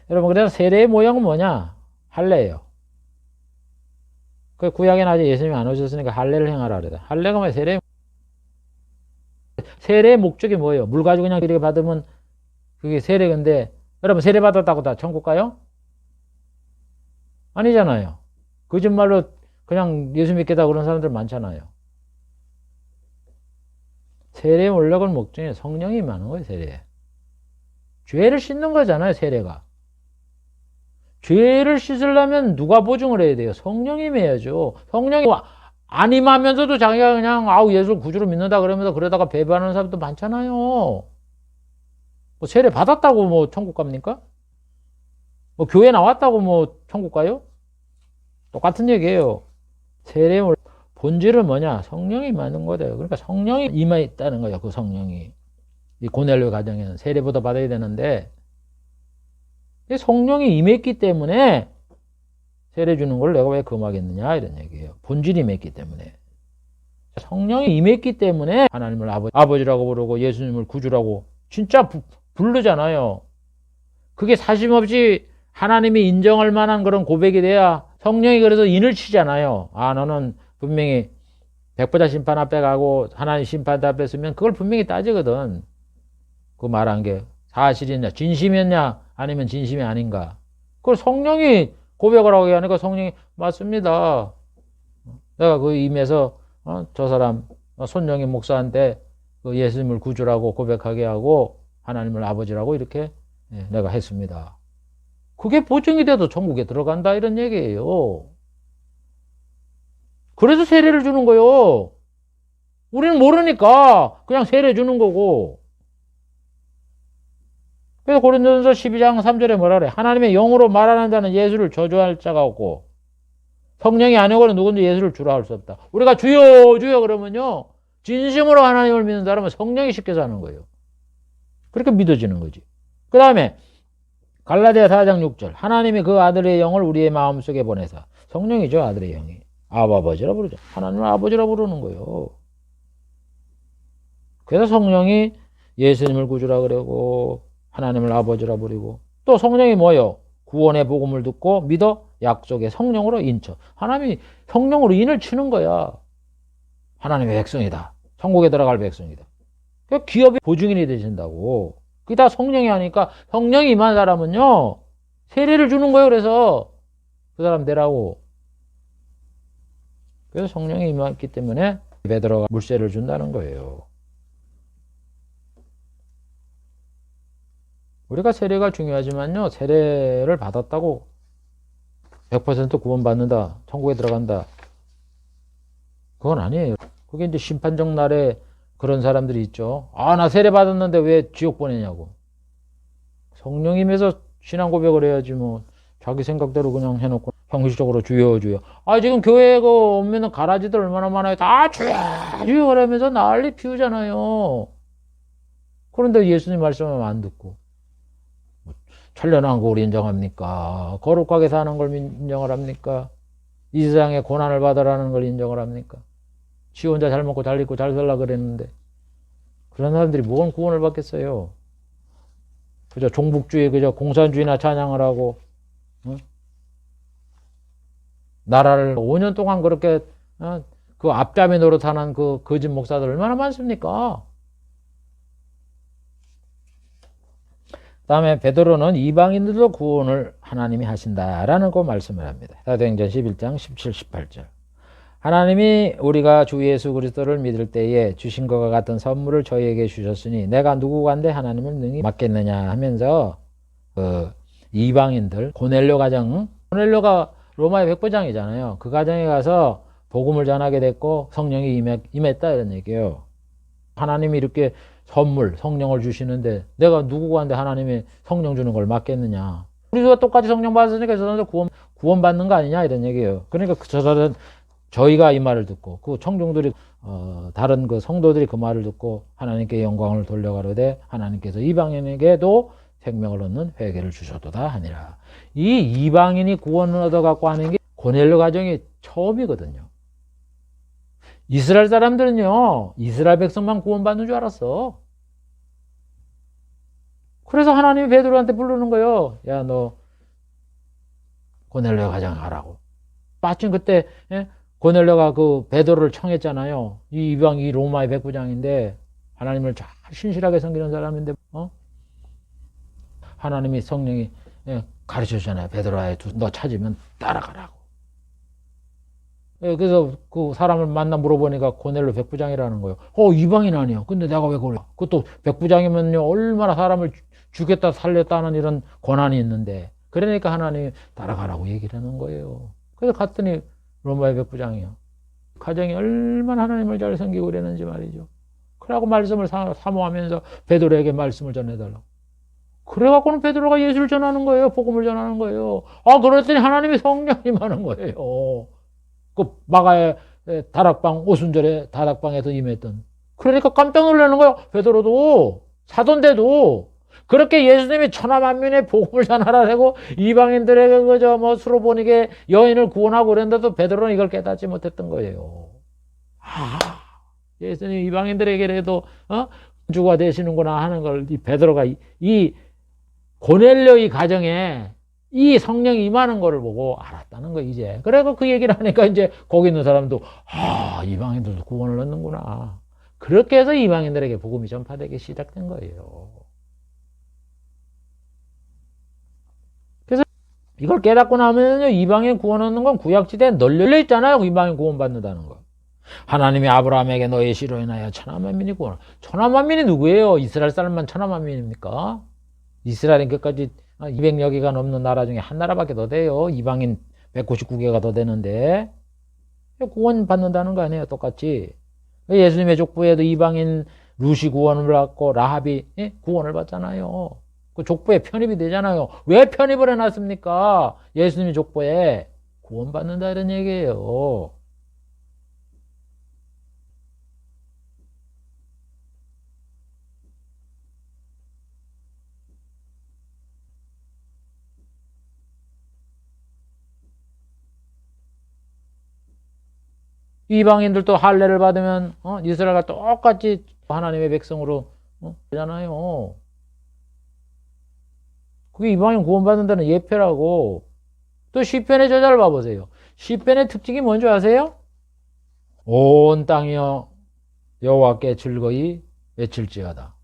여러분 그래서 세례의 모형은 뭐냐? 할례예요. 그 구약에는 아직 예수님이 안 오셨으니까 할례를 행하라 그래요. 할례가 뭐예요? 세례의 목적이 뭐예요? 물 가지고 그냥 이렇게 받으면 그게 세례인데 여러분 세례 받았다고 다 천국 가요? 아니잖아요. 거짓말로 그냥 예수 믿겠다 그런 사람들 많잖아요. 세례의 원력은 목적이 성령이 임하는 거예요. 세례. 죄를 씻는 거잖아요. 세례가. 죄를 씻으려면 누가 보증을 해야 돼요? 성령이 임해야죠. 성령이 안 임하면서도 자기가 그냥 예수를 구주로 믿는다 그러면서 그러다가 배반하는 사람도 많잖아요. 뭐 세례 받았다고 뭐 천국 갑니까? 뭐 교회 나왔다고 뭐 천국 가요? 똑같은 얘기예요. 세례의 본질은 뭐냐? 성령이 임하는 거예요. 그러니까 성령이 임해 있다는 거예요. 그 성령이. 이 고넬료 가정에는 세례보다 받아야 되는데 성령이 임했기 때문에 세례 주는 걸 내가 왜 금하겠느냐 이런 얘기예요. 본질이 임했기 때문에. 성령이 임했기 때문에 하나님을 아버지라고 부르고 예수님을 구주라고 진짜 부르잖아요. 그게 사심없이 하나님이 인정할 만한 그런 고백이 돼야 성령이 그래서 인을 치잖아요. 아, 너는 분명히 백보자 심판 앞에 가고 하나님 심판 앞에 서면 그걸 분명히 따지거든. 그 말한 게 사실이냐, 진심이었냐, 아니면 진심이 아닌가. 그걸 성령이 고백을 하고 하니까 성령이 맞습니다. 내가 그 임해서 저 사람 손영희 목사한테 그 예수님을 구주라고 고백하게 하고 하나님을 아버지라고 이렇게 내가 했습니다. 그게 보증이 돼도 천국에 들어간다 이런 얘기예요. 그래서 세례를 주는 거요. 우리는 모르니까 그냥 세례 주는 거고. 그래서 고린도전서 12장 3절에 뭐라 그래? 하나님의 영으로 말하는 자는 예수를 저주할 자가 없고 성령이 아니고는 누구든지 예수를 주라 할 수 없다. 우리가 주여 주여 그러면요, 진심으로 하나님을 믿는 사람은 성령이 시켜서 하는 거예요. 그렇게 믿어지는 거지. 그 다음에 갈라디아 4장 6절 하나님이 그 아들의 영을 우리의 마음속에 보내사, 성령이죠 아들의 영이, 아버지라 부르죠. 하나님을 아버지라 부르는 거예요. 그래서 성령이 예수님을 구주라 그러고 하나님을 아버지라 부르고, 또 성령이 뭐예요? 구원의 복음을 듣고 믿어 약속의 성령으로 인쳐. 하나님이 성령으로 인을 치는 거야. 하나님의 백성이다, 천국에 들어갈 백성이다. 그 기업의 보증인이 되신다고. 그게 다 성령이 하니까 성령이 임한 사람은요 세례를 주는 거예요. 그래서 그 사람 되라고. 그래서 성령이 임했기 때문에 입에 들어가 물세를 준다는 거예요. 우리가 세례가 중요하지만요, 세례를 받았다고 100% 구원받는다, 천국에 들어간다, 그건 아니에요. 그게 이제 심판적 날에 그런 사람들이 있죠. 아, 나 세례 받았는데 왜 지옥 보내냐고. 성령임에서 신앙 고백을 해야지 뭐 자기 생각대로 그냥 해놓고 형식적으로 주여 주여. 아, 지금 교회에 오면은 가라지들 얼마나 많아요. 다 주여 주여 그러면서 난리 피우잖아요. 그런데 예수님 말씀하면 안 듣고, 천련한 걸 인정합니까? 거룩하게 사는 걸 인정을 합니까? 이 세상에 고난을 받으라는 걸 인정을 합니까? 지 혼자 잘 먹고 잘 입고 잘 살라 그랬는데 그런 사람들이 뭔 구원을 받겠어요? 그저 종북주의, 그저 공산주의나 찬양을 하고 나라를 5년 동안 그렇게 그 앞잡이 노릇하는 그 거짓 목사들 얼마나 많습니까? 다음에 베드로는 이방인들도 구원을 하나님이 하신다라는 거 말씀을 합니다. 사도행전 11장 17, 18절. 하나님이 우리가 주 예수 그리스도를 믿을 때에 주신 것과 같은 선물을 저희에게 주셨으니 내가 누구간데 하나님을 능히 맡겠느냐 하면서 그 이방인들, 고넬료 가정, 고넬료가 로마의 백부장이잖아요. 그 가정에 가서 복음을 전하게 됐고 성령이 임했다 이런 얘기예요. 하나님이 이렇게 선물, 성령을 주시는데 내가 누구한테 하나님이 성령 주는 걸 맡겠느냐. 우리가 똑같이 성령 받았으니까 저 사람들 구원 받는 거 아니냐 이런 얘기예요. 그러니까 저 사람은 저희가 이 말을 듣고 그 청중들이 다른 그 성도들이 그 말을 듣고 하나님께 영광을 돌려가로되 하나님께서 이방인에게도 생명을 얻는 회개를 주셔도다 하니라. 이 이방인이 구원을 얻어갖고 하는 게 고넬료 가정이 처음이거든요. 이스라엘 사람들은요 이스라엘 백성만 구원받는 줄 알았어. 그래서 하나님이 베드로한테 부르는 거예요. 야, 너 고넬료 가정 가라고. 마침 그때 고넬료가 그 베드로를 청했잖아요. 이 이방이 로마의 백부장인데 하나님을 잘 신실하게 섬기는 사람인데 하나님이 성령이 가르쳐 주잖아요. 베드로야, 너 찾으면 따라가라고. 그래서 그 사람을 만나 물어보니까 고넬료 백부장이라는 거예요. 이방인 아니야. 근데 내가 왜 그래? 그것도 백부장이면요 얼마나 사람을 죽였다 살렸다는 이런 권한이 있는데, 그러니까 하나님이 따라가라고 얘기를 하는 거예요. 그래서 갔더니 로마의 백부장이요. 가정이 얼마나 하나님을 잘 섬기고 그랬는지 말이죠. 그러고 말씀을 사모하면서 베드로에게 말씀을 전해달라고. 그래갖고는 베드로가 예수를 전하는 거예요. 복음을 전하는 거예요. 그랬더니 하나님이 성령이 임하는 거예요. 그 마가의 다락방, 오순절에 다락방에서 임했던. 그러니까 깜짝 놀라는 거예요. 베드로도 사도인데도 그렇게 예수님이 천하만민의 복음을 전하라고 이방인들에게 그저 뭐 수로보니게 여인을 구원하고 그랬는데도 베드로는 이걸 깨닫지 못했던 거예요. 예수님 이방인들에게라도 주가 되시는구나 하는 걸 이 베드로가 이 고넬료 이 가정에 이 성령이 임하는 거를 보고 알았다는 거 이제. 그래서 그 얘기를 하니까 이제 거기 있는 사람도 이방인들도 구원을 얻는구나. 그렇게 해서 이방인들에게 복음이 전파되기 시작된 거예요. 그래서 이걸 깨닫고 나면요, 이방인 구원 얻는 건 구약시대에 널려 있잖아요. 이방인 구원 받는다는 거. 하나님이 아브라함에게 너의 씨로 인하여 천하만민이 구원. 천하만민이 누구예요? 이스라엘 사람만 천하만민입니까? 이스라엘은 끝까지 200여 개가 넘는 나라 중에 한 나라밖에 더 돼요. 이방인 199개가 더 되는데 구원 받는다는 거 아니에요? 똑같이. 예수님의 족보에도 이방인 루시 구원을 받고 라합이 구원을 받잖아요. 그 족보에 편입이 되잖아요. 왜 편입을 해놨습니까? 예수님의 족보에 구원 받는다 이런 얘기예요. 이방인들도 할례를 받으면 이스라엘과 똑같이 하나님의 백성으로 되잖아요. 그게 이방인 구원받는다는 예표라고. 또 시편의 저자를 봐보세요. 시편의 특징이 뭔지 아세요? 온 땅이여 여호와께 즐거이 외칠지어다.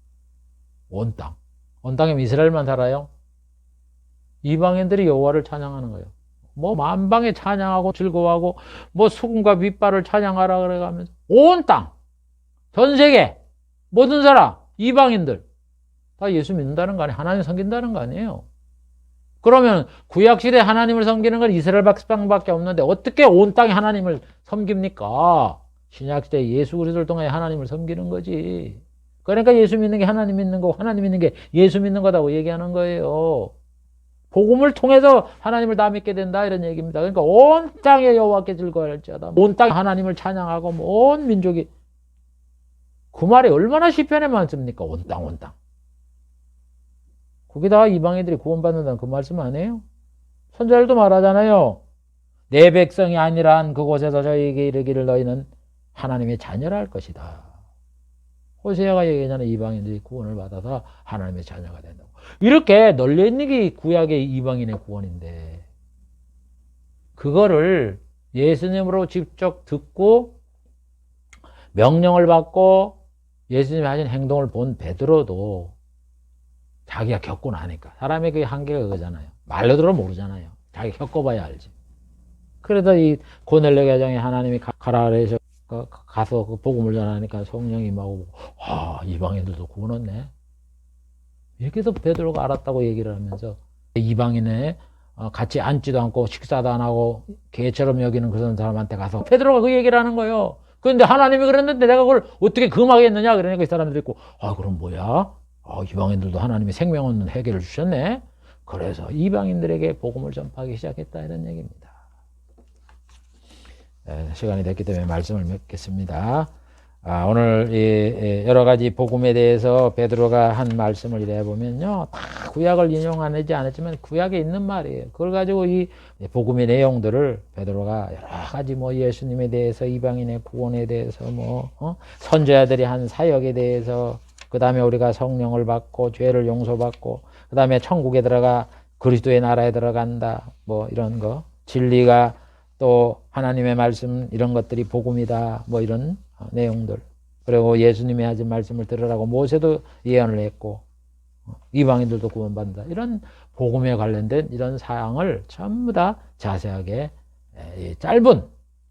온 땅. 온 땅에 이스라엘만 살아요? 이방인들이 여호와를 찬양하는 거예요. 뭐 만방에 찬양하고 즐거워하고 뭐 수금과 윗발을 찬양하라 그래가면서 온 땅, 전 세계 모든 사람, 이방인들 다 예수 믿는다는 거 아니에요? 하나님 섬긴다는 거 아니에요? 그러면 구약시대 하나님을 섬기는 건 이스라엘 백성밖에 없는데 어떻게 온 땅에 하나님을 섬깁니까? 신약시대 예수 그리스도를 통해 하나님을 섬기는 거지. 그러니까 예수 믿는 게 하나님 믿는 거고 하나님 믿는 게 예수 믿는 거다고 얘기하는 거예요. 복음을 통해서 하나님을 다 믿게 된다 이런 얘기입니다. 그러니까 온 땅에 여호와께 즐거워할지어다. 온 땅에 하나님을 찬양하고 온 민족이 그 말이 얼마나 시편에 많습니까? 온 땅, 온 땅. 거기다가 이방인들이 구원받는다는 그 말씀 아니에요? 선자들도 말하잖아요. 내 백성이 아니란 그곳에서 저에게 이르기를 너희는 하나님의 자녀라 할 것이다. 호세아가 얘기하잖아요. 이방인들이 구원을 받아서 하나님의 자녀가 된다고. 이렇게 널려있는 게 구약의 이방인의 구원인데 그거를 예수님으로 직접 듣고 명령을 받고 예수님이 하신 행동을 본 베드로도 자기가 겪고 나니까 사람의 그 한계가 그거잖아요. 말로 들어 모르잖아요. 자기가 겪어봐야 알지. 그래서 이 고넬료 가정에 하나님이 가라 그래서 가서 그 복음을 전하니까 성령이 임하고 이방인들도 구원 얻네. 이렇게 해서 베드로가 알았다고 얘기를 하면서 이방인에 같이 앉지도 않고 식사도 안 하고 개처럼 여기는 그런 사람한테 가서 베드로가 그 얘기를 하는 거예요. 그런데 하나님이 그랬는데 내가 그걸 어떻게 금하겠느냐 그러니까 이 사람들이 있고 그럼 뭐야? 이방인들도 하나님이 생명 얻는 해결을 주셨네. 그래서 이방인들에게 복음을 전파하기 시작했다 이런 얘기입니다. 시간이 됐기 때문에 말씀을 맺겠습니다. 오늘 여러 가지 복음에 대해서 베드로가 한 말씀을 이래 보면요, 다 구약을 인용하지 않았지만 구약에 있는 말이에요. 그걸 가지고 이 복음의 내용들을 베드로가 여러 가지 예수님에 대해서 이방인의 구원에 대해서 선지자들이 한 사역에 대해서 그 다음에 우리가 성령을 받고 죄를 용서받고 그 다음에 천국에 들어가 그리스도의 나라에 들어간다 이런 거 진리가 또 하나님의 말씀 이런 것들이 복음이다 이런 내용들 그리고 예수님이 하신 말씀을 들으라고 모세도 예언을 했고 이방인들도 구원받는다 이런 복음에 관련된 이런 사항을 전부 다 자세하게 짧은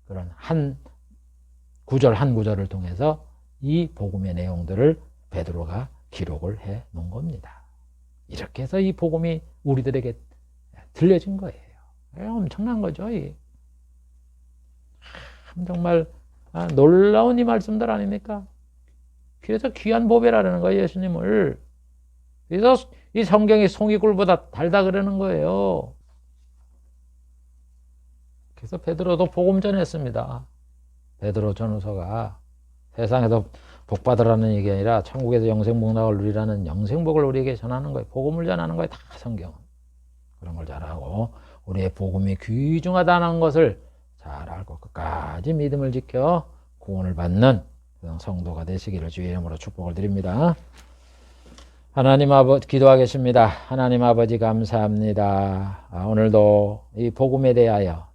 그런 한 구절 한 구절을 통해서 이 복음의 내용들을 베드로가 기록을 해 놓은 겁니다. 이렇게 해서 이 복음이 우리들에게 들려진 거예요. 엄청난 거죠. 정말 놀라운 이 말씀들 아닙니까? 그래서 귀한 보배라는 거예요, 예수님을. 그래서 이 성경이 송이굴보다 달다 그러는 거예요. 그래서 베드로도 복음 전했습니다. 베드로 전후서가 세상에서 복 받으라는 얘기 아니라 천국에서 영생복락을 누리라는 영생복을 우리에게 전하는 거예요. 복음을 전하는 거예요. 다 성경은. 그런 걸 잘하고 우리의 복음이 귀중하다는 것을 잘 알고 끝까지 믿음을 지켜 구원을 받는 성도가 되시기를 주의 이름으로 축복을 드립니다. 하나님 아버지 기도하겠습니다. 하나님 아버지 감사합니다. 오늘도 이 복음에 대하여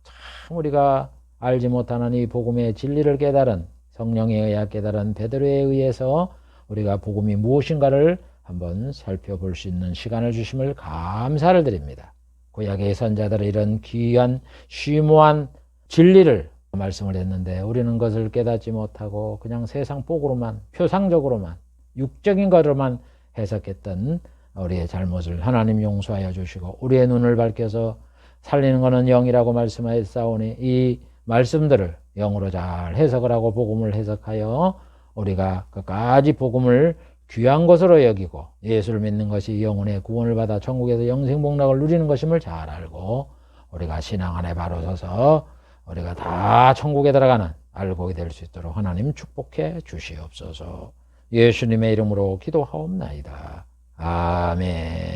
참 우리가 알지 못하는 이 복음의 진리를 깨달은 성령에 의해 깨달은 베드로에 의해서 우리가 복음이 무엇인가를 한번 살펴볼 수 있는 시간을 주심을 감사를 드립니다. 구약의 선자들은 이런 귀한 심오한 진리를 말씀을 했는데 우리는 그것을 깨닫지 못하고 그냥 세상 복으로만 표상적으로만 육적인 것으로만 해석했던 우리의 잘못을 하나님 용서하여 주시고 우리의 눈을 밝혀서 살리는 것은 영이라고 말씀하였사오니 이 말씀들을 영으로 잘 해석을 하고 복음을 해석하여 우리가 끝까지 복음을 귀한 것으로 여기고 예수를 믿는 것이 영혼의 구원을 받아 천국에서 영생복락을 누리는 것임을 잘 알고 우리가 신앙 안에 바로 서서 우리가 다 천국에 들어가는 알고 될 수 있도록 하나님 축복해 주시옵소서. 예수님의 이름으로 기도하옵나이다. 아멘.